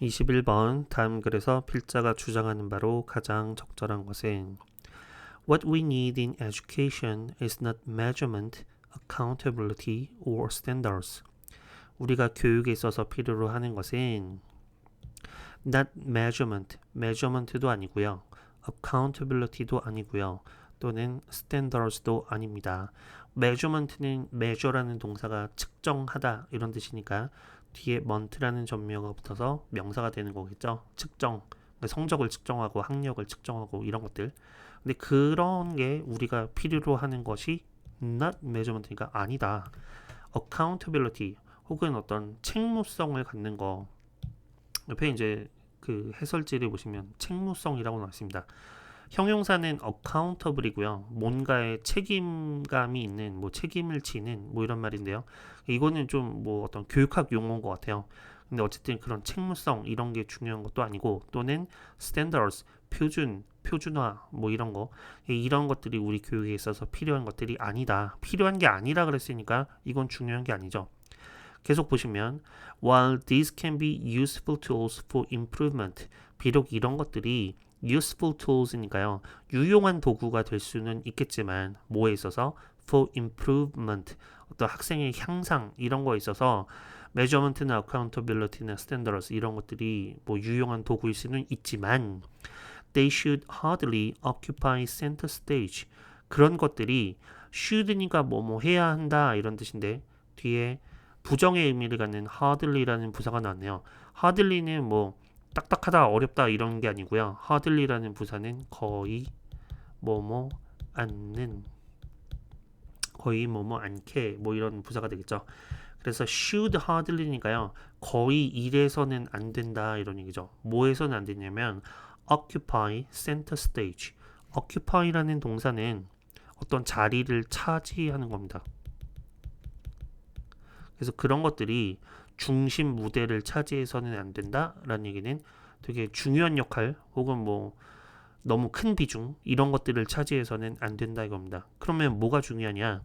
21번 다음 글에서 필자가 주장하는 바로 가장 적절한 것은 What we need in education is not measurement, accountability, or standards. 우리가 교육에 있어서 필요로 하는 것은 not measurement, measurement도 아니고요. accountability도 아니고요. 또는 standards도 아닙니다. measurement는 measure라는 동사가 측정하다 이런 뜻이니까 뒤에 mont라는 전미어가 붙어서 명사가 되는 거겠죠. 측정, 성적을 측정하고 학력을 측정하고 이런 것들. 근데 그런 게 우리가 필요로 하는 것이 not measurement니까 아니다. accountability 혹은 어떤 책무성을 갖는 거. 옆에 이제 그 해설지를 보시면 책무성이라고 나왔습니다. 형용사는 accountable이고요. 뭔가에 책임감이 있는, 뭐 책임을 지는 뭐 이런 말인데요. 이거는 좀 뭐 어떤 교육학 용어인 것 같아요. 근데 어쨌든 그런 책무성 이런 게 중요한 것도 아니고 또는 standards 표준, 표준화 뭐 이런 거 이런 것들이 우리 교육에 있어서 필요한 것들이 아니다. 필요한 게 아니라 그랬으니까 이건 중요한 게 아니죠. 계속 보시면 while these can be useful tools for improvement 비록 이런 것들이 useful tools니까요 유용한 도구가 될 수는 있겠지만 뭐에 있어서 for improvement 어떤 학생의 향상 이런 거에 있어서 measurement나 accountability나 standards 이런 것들이 뭐 유용한 도구일 수는 있지만 they should hardly occupy center stage 그런 것들이 should니까 뭐뭐 해야 한다 이런 뜻인데 뒤에 부정의 의미를 갖는 hardly라는 부사가 나왔네요. hardly는 뭐 딱딱하다, 어렵다 이런 게 아니고요. hardly라는 부사는 거의 뭐뭐 않는, 거의 뭐뭐 않게 뭐 이런 부사가 되겠죠. 그래서 should hardly니까요. 거의 일에서는 안 된다 이런 얘기죠. 뭐에서는 안 되냐면 occupy center stage. occupy라는 동사는 어떤 자리를 차지하는 겁니다. 그래서 그런 것들이 중심 무대를 차지해서는 안 된다라는 얘기는 되게 중요한 역할 혹은 뭐 너무 큰 비중 이런 것들을 차지해서는 안 된다 이겁니다. 그러면 뭐가 중요하냐?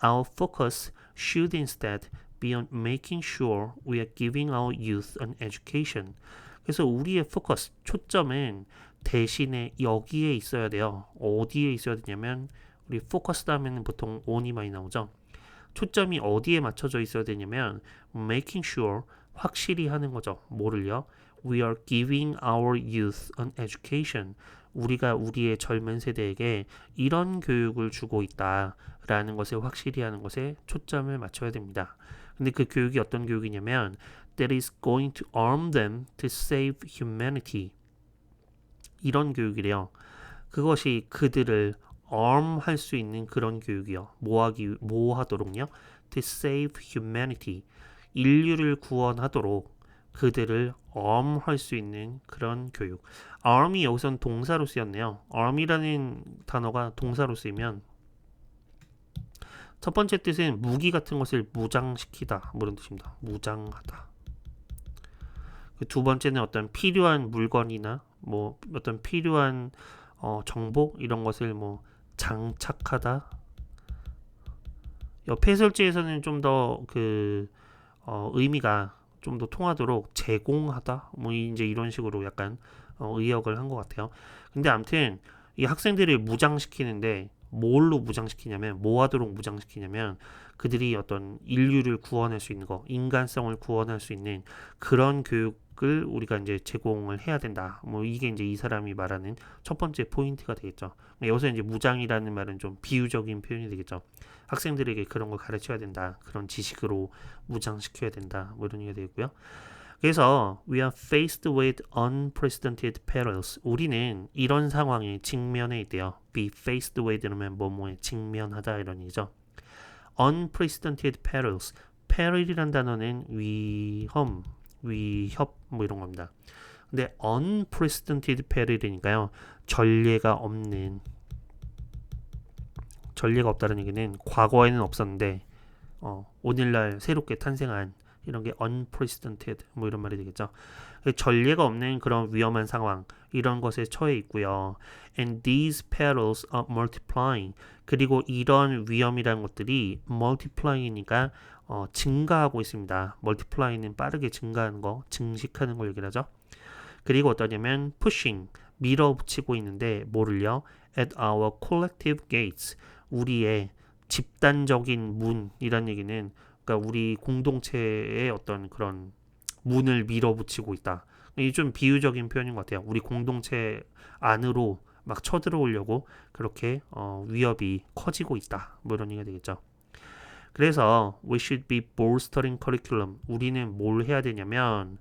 Our focus should instead be on making sure we are giving our youth an education. 그래서 우리의 포커스, 초점은 대신에 여기에 있어야 돼요. 어디에 있어야 되냐면 우리 포커스 하면 보통 on이 많이 나오죠. 초점이 어디에 맞춰져 있어야 되냐면 making sure 확실히 하는 거죠. 뭐를요? We are giving our youth an education. 우리가 우리의 젊은 세대에게 이런 교육을 주고 있다라는 것을 확실히 하는 것에 초점을 맞춰야 됩니다. 근데 그 교육이 어떤 교육이냐면 that is going to arm them to save humanity. 이런 교육이래요. 그것이 그들을 arm 할 수 있는 그런 교육이요. 뭐 하도록요? To save humanity. 인류를 구원하도록 그들을 arm 할 수 있는 그런 교육. arm이 여기선 동사로 쓰였네요. arm이라는 단어가 동사로 쓰이면 첫 번째 뜻은 무기 같은 것을 무장시키다 뭐 이런 뜻입니다. 무장하다. 두 번째는 어떤 필요한 물건이나 뭐 어떤 필요한 정보 이런 것을 뭐 장착하다. 옆에 해설지에서는 좀 더 그 의미가 좀 더 통하도록 제공하다 뭐 이제 이런 식으로 약간 의역을 한 것 같아요. 근데 아무튼 이 학생들을 무장시키는데 뭘로 무장시키냐면 뭐 하도록 무장시키냐면 그들이 어떤 인류를 구원할 수 있는 거, 인간성을 구원할 수 있는 그런 교육을 우리가 이제 제공을 해야 된다. 뭐 이게 이제 이 사람이 말하는 첫 번째 포인트가 되겠죠. 여기서 이제 무장이라는 말은 좀 비유적인 표현이 되겠죠. 학생들에게 그런 걸 가르쳐야 된다. 그런 지식으로 무장시켜야 된다. 뭐 이런 얘기가 되고요. 그래서 we are faced with unprecedented perils. 우리는 이런 상황에 직면해 있대요. be faced with 이러면 뭐뭐에 직면하다 이런 얘기죠. unprecedented perils. peril이란 단어는 위험, 위협 뭐 이런 겁니다. 근데 unprecedented peril이니까요. 전례가 없다는 얘기는 과거에는 없었는데 오늘날 새롭게 탄생한 이런 게 unprecedented 뭐 이런 말이 되겠죠. 전례가 없는 그런 위험한 상황 이런 것에 처해 있고요. And these perils are multiplying. 그리고 이런 위험이라는 것들이 multiplying이니까 증가하고 있습니다. multiply는 빠르게 증가하는 거, 증식하는 걸 얘기를 하죠. 그리고 어떠냐면 pushing, 밀어붙이고 있는데 뭐를요? At our collective gates, 우리의 집단적인 문이란 얘기는 그러니까 우리 공동체의 어떤 그런 문을 밀어붙이고 있다. 이게 좀 비유적인 표현인 것 같아요. 우리 공동체 안으로 막 쳐들어오려고 그렇게 위협이 커지고 있다. 뭐 이런 얘기가 되겠죠. 그래서 we should be bolstering curriculum. 우리는 뭘 해야 되냐면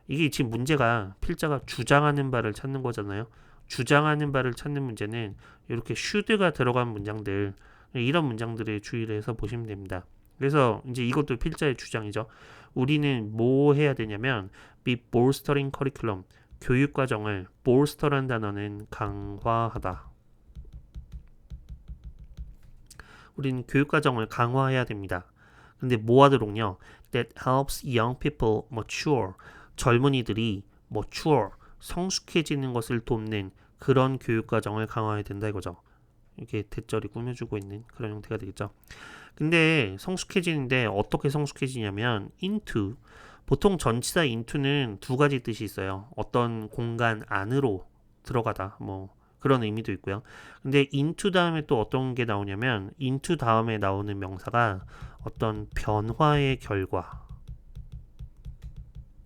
이게 지금 문제가 필자가 주장하는 바를 찾는 거잖아요. 주장하는 바를 찾는 문제는 이렇게 should가 들어간 문장들 이런 문장들에 주의를 해서 보시면 됩니다. 그래서 이제 이것도 필자의 주장이죠. 우리는 뭐 해야 되냐면 be bolstering curriculum 교육 과정을 bolster란 단어는 강화하다. 우리는 교육 과정을 강화해야 됩니다. 근데 뭐 하도록요? That helps young people mature. 젊은이들이 mature, 성숙해지는 것을 돕는 그런 교육 과정을 강화해야 된다 이거죠. 이게 대절이 꾸며주고 있는 그런 형태가 되겠죠. 근데 성숙해지는데 어떻게 성숙해지냐면 into, 보통 전치사 into는 두 가지 뜻이 있어요. 어떤 공간 안으로 들어가다 뭐 그런 의미도 있고요. 근데 into 다음에 또 어떤 게 나오냐면 into 다음에 나오는 명사가 어떤 변화의 결과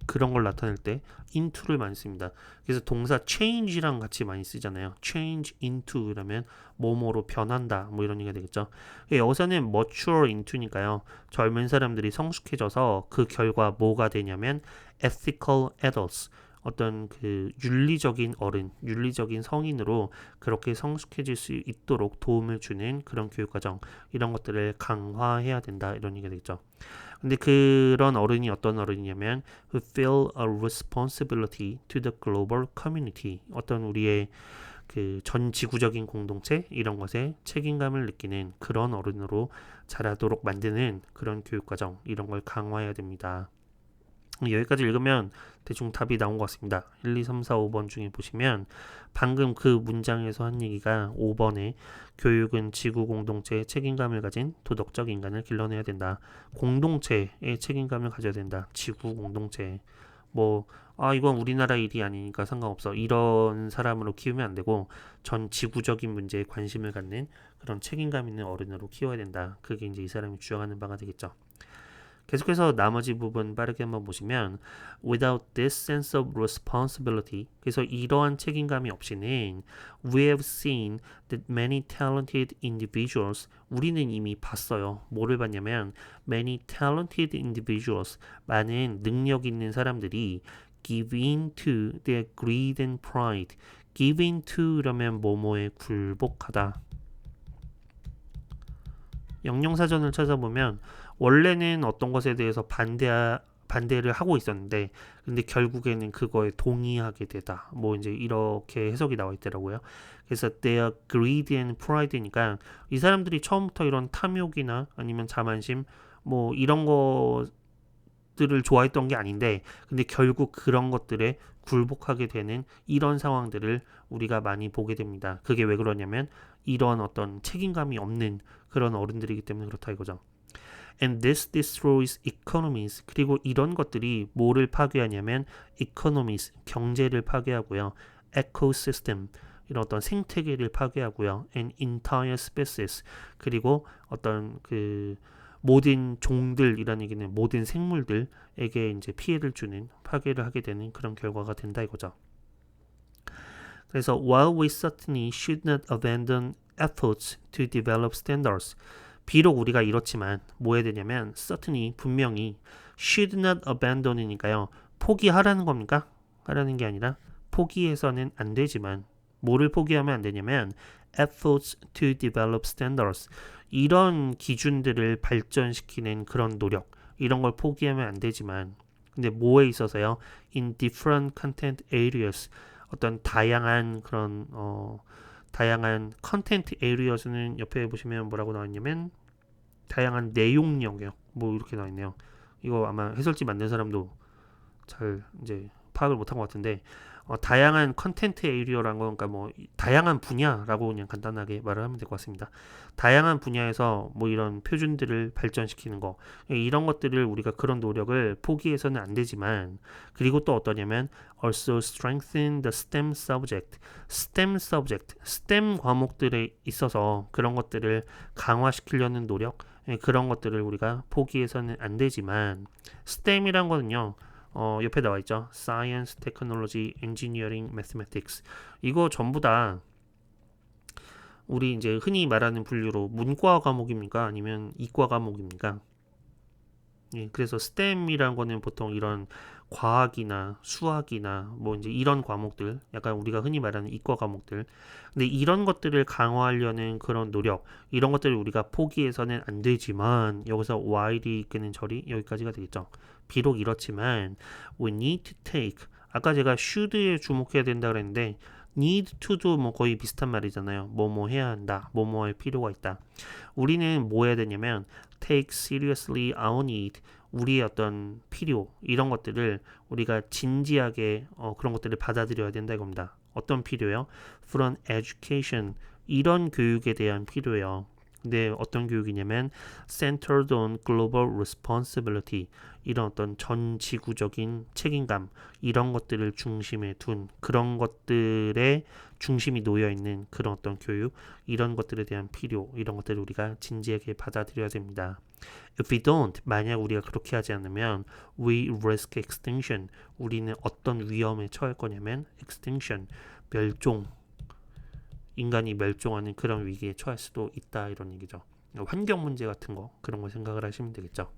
그런 걸 나타낼 때 into를 많이 씁니다. 그래서 동사 change랑 같이 많이 쓰잖아요. change into 라면 뭐뭐로 변한다 뭐 이런 얘기가 되겠죠. 여기서는 mature into니까요. 젊은 사람들이 성숙해져서 그 결과 뭐가 되냐면 ethical adults 어떤 그 윤리적인 어른, 윤리적인 성인으로 그렇게 성숙해질 수 있도록 도움을 주는 그런 교육과정 이런 것들을 강화해야 된다 이런 얘기가 되겠죠. 근데 그런 어른이 어떤 어른이냐면 who feel a responsibility to the global community 어떤 우리의 그 전 지구적인 공동체 이런 것에 책임감을 느끼는 그런 어른으로 자라도록 만드는 그런 교육과정 이런 걸 강화해야 됩니다. 여기까지 읽으면 대충 답이 나온 것 같습니다. 1, 2, 3, 4, 5번 중에 보시면 방금 그 문장에서 한 얘기가 5번에 교육은 지구 공동체의 책임감을 가진 도덕적 인간을 길러내야 된다. 공동체의 책임감을 가져야 된다. 지구 공동체. 이건 우리나라 일이 아니니까 상관없어. 이런 사람으로 키우면 안 되고 전 지구적인 문제에 관심을 갖는 그런 책임감 있는 어른으로 키워야 된다. 그게 이제 이 사람이 주장하는 바가 되겠죠. 계속해서 나머지 부분 빠르게 한번 보시면 without this sense of responsibility 그래서 이러한 책임감이 없이는 we have seen that many talented individuals 우리는 이미 봤어요. 뭐를 봤냐면 many talented individuals 많은 능력 있는 사람들이 give in to their greed and pride give in to 라면 뭐뭐에 굴복하다. 영영사전을 찾아보면 원래는 어떤 것에 대해서 반대를 하고 있었는데 근데 결국에는 그거에 동의하게 되다. 뭐 이제 이렇게 해석이 나와 있더라고요. 그래서 their greed and pride니까 이 사람들이 처음부터 이런 탐욕이나 아니면 자만심 뭐 이런 것들을 좋아했던 게 아닌데 근데 결국 그런 것들에 굴복하게 되는 이런 상황들을 우리가 많이 보게 됩니다. 그게 왜 그러냐면 이런 어떤 책임감이 없는 그런 어른들이기 때문에 그렇다 이거죠. And this destroys economies. 그리고 이런 것들이 뭐를 파괴하냐면 economies, 경제를 파괴하고요. ecosystem, 이런 어떤 생태계를 파괴하고요. and entire species. 그리고 어떤 그 모든 종들이라는 얘기는 모든 생물들에게 이제 피해를 주는 파괴를 하게 되는 그런 결과가 된다 이거죠. 그래서 while we certainly should not abandon efforts to develop standards 비록 우리가 이렇지만 뭐 해야 되냐면 certainly 분명히 should not abandon이니까요. 포기하라는 겁니까? 하라는 게 아니라 포기해서는 안 되지만 뭐를 포기하면 안 되냐면 efforts to develop standards 이런 기준들을 발전시키는 그런 노력 이런 걸 포기하면 안 되지만 근데 뭐에 있어서요? in different content areas 어떤 다양한 그런 다양한 컨텐트 에리어스는 옆에 보시면 뭐라고 나와 있냐면 다양한 내용 영역 뭐 이렇게 나와 있네요. 이거 아마 해설지 만든 사람도 잘 이제 파악을 못한 것 같은데 다양한 컨텐트 에이리어라는 건 그러니까 뭐 다양한 분야라고 그냥 간단하게 말을 하면 될 것 같습니다. 다양한 분야에서 뭐 이런 표준들을 발전시키는 거 이런 것들을 우리가 그런 노력을 포기해서는 안 되지만 그리고 또 어떠냐면 also strengthen the STEM subject, STEM subject, STEM 과목들에 있어서 그런 것들을 강화시키려는 노력 그런 것들을 우리가 포기해서는 안 되지만 STEM이란 거는요. 옆에 나와 있죠. Science, Technology, Engineering, Mathematics. 이거 전부 다 우리 이제 흔히 말하는 분류로 문과 과목입니까? 아니면 이과 과목입니까? 예, 그래서 STEM이란 거는 보통 이런 과학이나 수학이나 뭐 이제 이런 과목들, 약간 우리가 흔히 말하는 이과 과목들. 근데 이런 것들을 강화하려는 그런 노력, 이런 것들을 우리가 포기해서는 안 되지만 여기서 while이 이끄는 절이 여기까지가 되겠죠. 비록 이렇지만 we need to take 아까 제가 should에 주목해야 된다 그랬는데 need to도 뭐 거의 비슷한 말이잖아요. 뭐뭐 해야 한다, 뭐뭐 할 필요가 있다. 우리는 뭐 해야 되냐면 take seriously our need 우리의 어떤 필요 이런 것들을 우리가 진지하게 그런 것들을 받아들여야 된다 이겁니다. 어떤 필요요? From education 이런 교육에 대한 필요예요. 근데 어떤 교육이냐면 centered on global responsibility 이런 어떤 전 지구적인 책임감 이런 것들을 중심에 둔 그런 것들에 중심이 놓여 있는 그런 어떤 교육 이런 것들에 대한 필요 이런 것들을 우리가 진지하게 받아들여야 됩니다. If we don't 만약 우리가 그렇게 하지 않으면 we risk extinction 우리는 어떤 위험에 처할 거냐면 extinction 멸종 인간이 멸종하는 그런 위기에 처할 수도 있다 이런 얘기죠. 환경 문제 같은 거 그런 거 생각을 하시면 되겠죠.